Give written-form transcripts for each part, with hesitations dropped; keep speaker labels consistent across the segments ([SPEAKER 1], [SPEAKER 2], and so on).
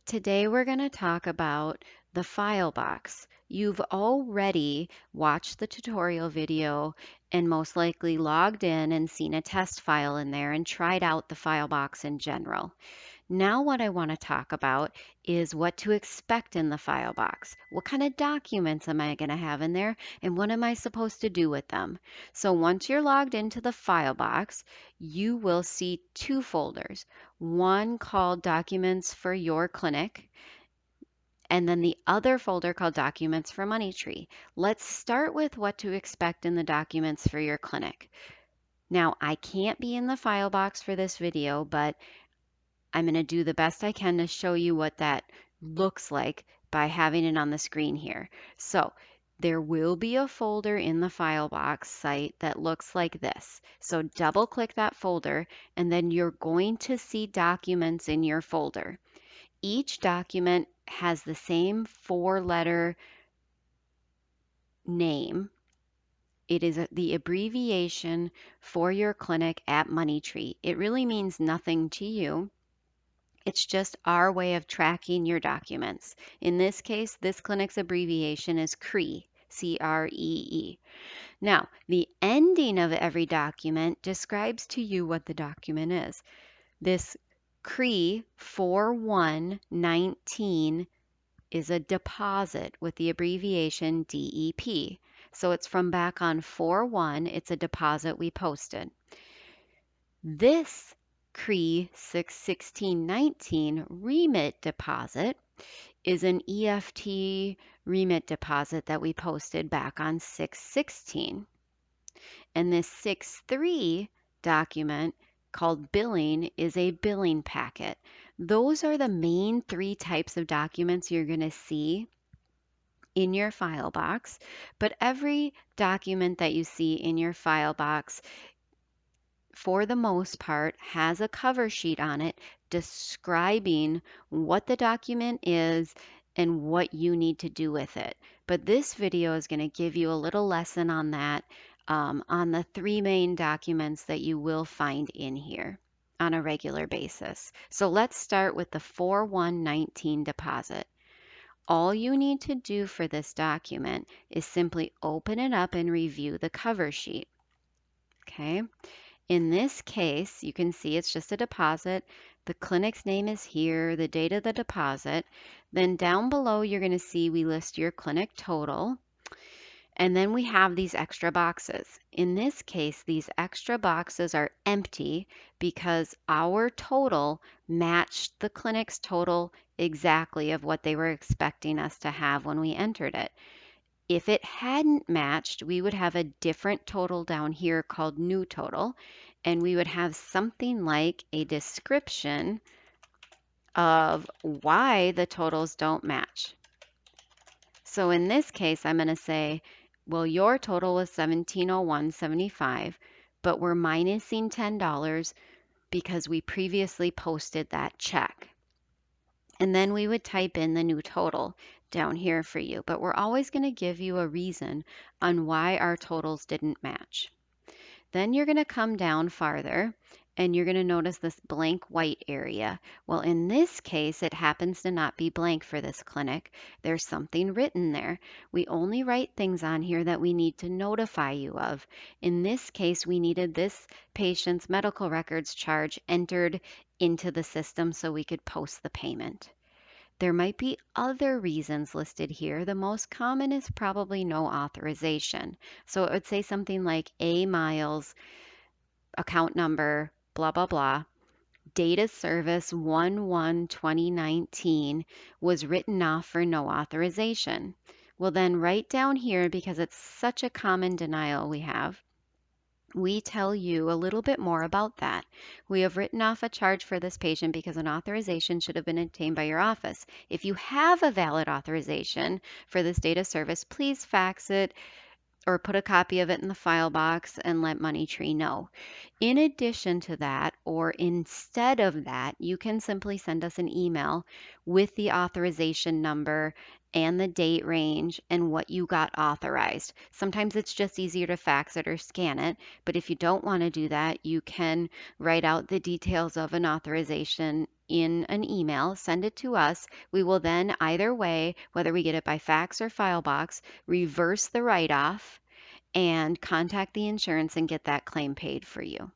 [SPEAKER 1] Today we're going to talk about the file box. You've already watched the tutorial video and most likely logged in and seen a test file in there and tried out the file box in general. Now what I want to talk about is what to expect in the file box. What kind of documents am I going to have in there and what am I supposed to do with them? So once you're logged into the file box, you will see two folders. One called Documents for Your Clinic and then the other folder called Documents for MoneyTree. Let's start with what to expect in the Documents for Your Clinic. Now, I can't be in the file box for this video, but I'm going to do the best I can to show you what that looks like by having it on the screen here. So there will be a folder in the file box site that looks like this. So double click that folder and then you're going to see documents in your folder. Each document has the same 4-letter name. It is the abbreviation for your clinic at MoneyTree. It really means nothing to you. It's just our way of tracking your documents. In this case, this clinic's abbreviation is CREE, C-R-E-E. Now, the ending of every document describes to you what the document is. This CREE 4119 is a deposit with the abbreviation DEP. So it's from back on 4/1. It's a deposit we posted. This CRE 61619 remit deposit is an EFT remit deposit that we posted back on 6/16. And this 6/3 document called billing is a billing packet. Those are the main 3 types of documents you're going to see in your file box, but every document that you see in your file box for the most part, has a cover sheet on it describing what the document is and what you need to do with it. But this video is going to give you a little lesson on that, on the 3 main documents that you will find in here on a regular basis. So let's start with the 4119 deposit. All you need to do for this document is simply open it up and review the cover sheet. Okay. In this case, you can see it's just a deposit. The clinic's name is here, the date of the deposit. Then down below, you're going to see we list your clinic total. And then we have these extra boxes. In this case, these extra boxes are empty because our total matched the clinic's total exactly of what they were expecting us to have when we entered it. If it hadn't matched, we would have a different total down here called new total, and we would have something like a description of why the totals don't match. So in this case, I'm going to say, well, your total was $1701.75, but we're minusing $10 because we previously posted that check. And then we would type in the new total down here for you. But we're always going to give you a reason on why our totals didn't match. Then you're going to come down farther and you're going to notice this blank white area. Well, in this case, it happens to not be blank for this clinic. There's something written there. We only write things on here that we need to notify you of. In this case, we needed this patient's medical records charge entered into the system so we could post the payment. There might be other reasons listed here. The most common is probably no authorization. So it would say something like A Miles, account number, blah, blah, blah. Date of service 1/1/2019 was written off for no authorization. Well, then right down here, because it's such a common denial we tell you a little bit more about that. We have written off a charge for this patient because an authorization should have been obtained by your office. If you have a valid authorization for this date of service, please fax it or put a copy of it in the file box and let MoneyTree know. In addition to that, or instead of that, you can simply send us an email with the authorization number and the date range and what you got authorized. Sometimes it's just easier to fax it or scan it, but if you don't want to do that, you can write out the details of an authorization in an email, send it to us. We will then, either way, whether we get it by fax or file box, reverse the write-off and contact the insurance and get that claim paid for you.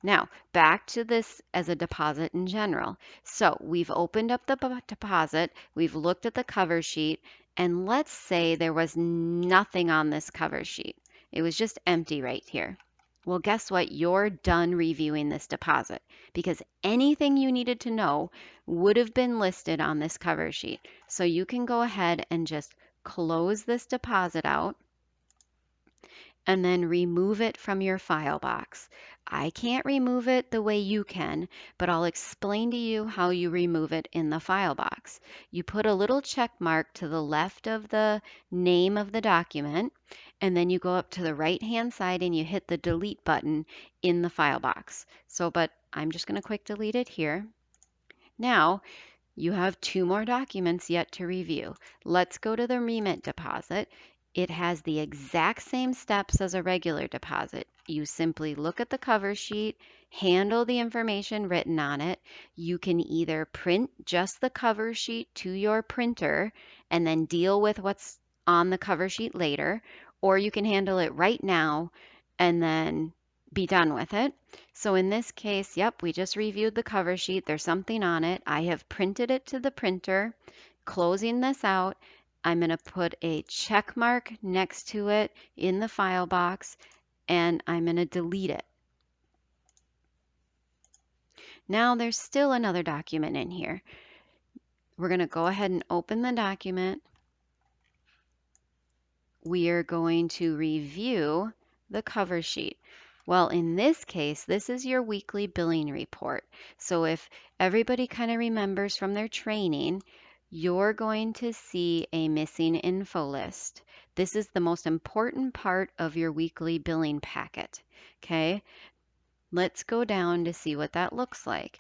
[SPEAKER 1] Now, back to this as a deposit in general. So we've opened up the deposit, we've looked at the cover sheet, and let's say there was nothing on this cover sheet. It was just empty right here. Well, guess what? You're done reviewing this deposit because anything you needed to know would have been listed on this cover sheet. So you can go ahead and just close this deposit out and then remove it from your file box. I can't remove it the way you can, but I'll explain to you how you remove it in the file box. You put a little check mark to the left of the name of the document, and then you go up to the right-hand side and you hit the delete button in the file box. But I'm just going to quick delete it here. Now, you have 2 more documents yet to review. Let's go to the remit deposit. It has the exact same steps as a regular deposit. You simply look at the cover sheet, handle the information written on it. You can either print just the cover sheet to your printer and then deal with what's on the cover sheet later, or you can handle it right now and then be done with it. So in this case, yep, we just reviewed the cover sheet. There's something on it. I have printed it to the printer. Closing this out, I'm going to put a check mark next to it in the file box, and I'm going to delete it. Now there's still another document in here. We're going to go ahead and open the document. We are going to review the cover sheet. Well, in this case, this is your weekly billing report. So if everybody kind of remembers from their training, you're going to see a missing info list. This is the most important part of your weekly billing packet. Okay, let's go down to see what that looks like.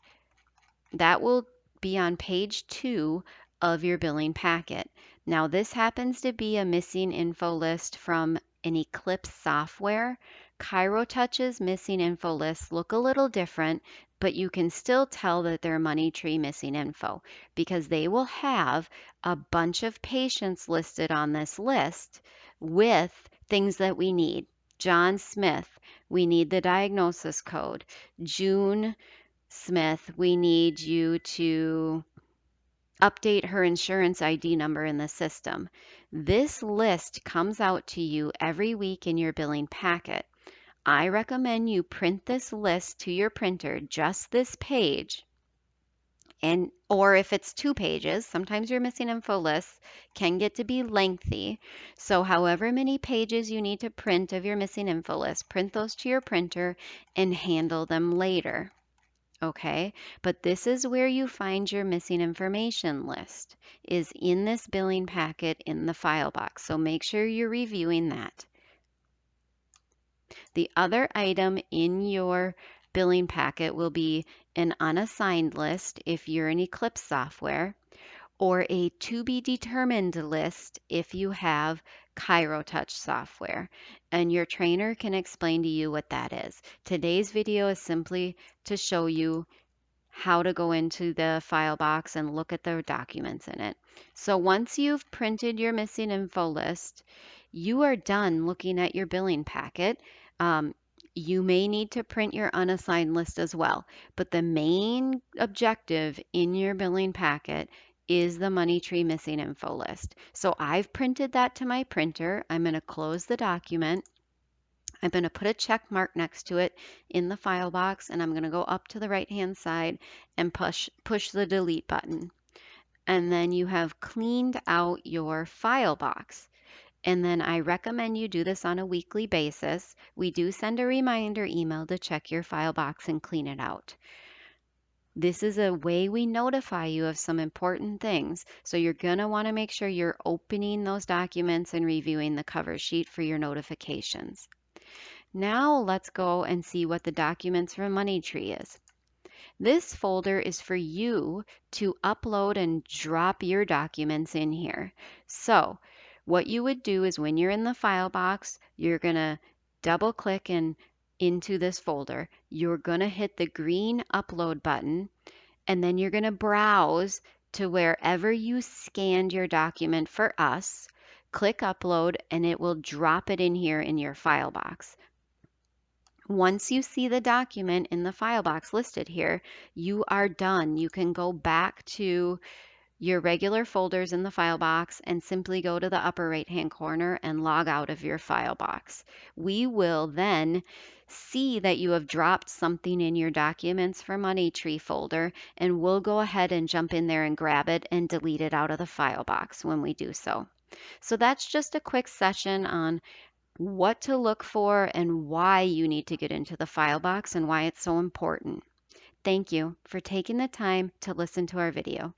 [SPEAKER 1] That will be on page 2 of your billing packet. Now, this happens to be a missing info list from an Eclipse software. ChiroTouch's missing info lists look a little different, but you can still tell that they're Money Tree missing info because they will have a bunch of patients listed on this list with things that we need. John Smith, we need the diagnosis code. June Smith, we need you to update her insurance ID number in the system. This list comes out to you every week in your billing packet. I recommend you print this list to your printer, just this page, or if it's 2 pages, sometimes your missing info lists can get to be lengthy. So however many pages you need to print of your missing info list, print those to your printer and handle them later. Okay, but this is where you find your missing information list, is in this billing packet in the file box. So make sure you're reviewing that. The other item in your billing packet will be an unassigned list if you're in Eclipse software, or a to be determined list if you have ChiroTouch software. And your trainer can explain to you what that is. Today's video is simply to show you how to go into the file box and look at the documents in it. So once you've printed your missing info list, you are done looking at your billing packet. You may need to print your unassigned list as well, but the main objective in your billing packet is the Money Tree missing info list. So I've printed that to my printer. I'm going to close the document. I'm going to put a check mark next to it in the file box, and I'm going to go up to the right-hand side and push the delete button. And then you have cleaned out your file box. And then I recommend you do this on a weekly basis. We do send a reminder email to check your file box and clean it out. This is a way we notify you of some important things. So you're going to want to make sure you're opening those documents and reviewing the cover sheet for your notifications. Now let's go and see what the documents from Money Tree is. This folder is for you to upload and drop your documents in here. So what you would do is when you're in the file box, you're going to double click into this folder. You're going to hit the green upload button, and then you're going to browse to wherever you scanned your document for us. Click upload and it will drop it in here in your file box. Once you see the document in the file box listed here, you are done. You can go back to your regular folders in the file box and simply go to the upper right hand corner and log out of your file box. We will then see that you have dropped something in your documents for Money Tree folder, and we'll go ahead and jump in there and grab it and delete it out of the file box when we do so. So that's just a quick session on what to look for and why you need to get into the file box and why it's so important. Thank you for taking the time to listen to our video.